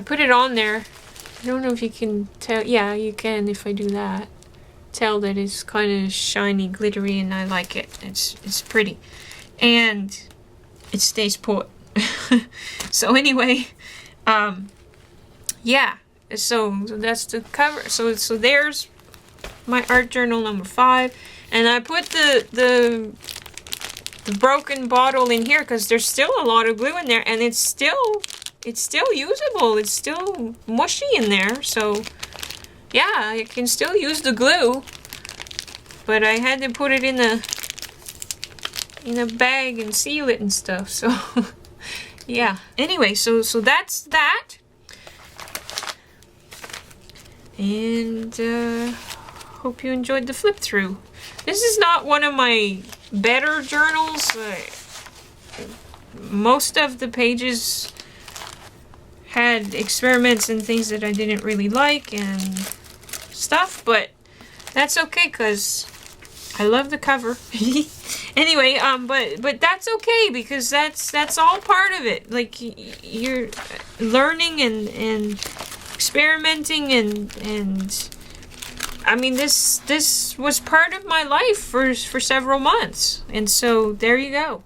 put it on there. I don't know if you can tell. Yeah, you can if I do that. Tell that it's kind of shiny, glittery, and I like it. It's pretty. And it stays put. So anyway, yeah. So that's the cover. So there's my art journal number 5, and I put the broken bottle in here because there's still a lot of glue in there, and it's still usable. It's still mushy in there. So yeah, I can still use the glue, but I had to put it in a bag and seal it and stuff. So yeah. Anyway, so that's that. And hope you enjoyed the flip through. This is not one of my better journals. Most of the pages had experiments and things that I didn't really like and stuff, but that's okay because I love the cover. Anyway, but that's okay because that's all part of it. Like, you're learning and experimenting and I mean, this was part of my life for several months, and so there you go.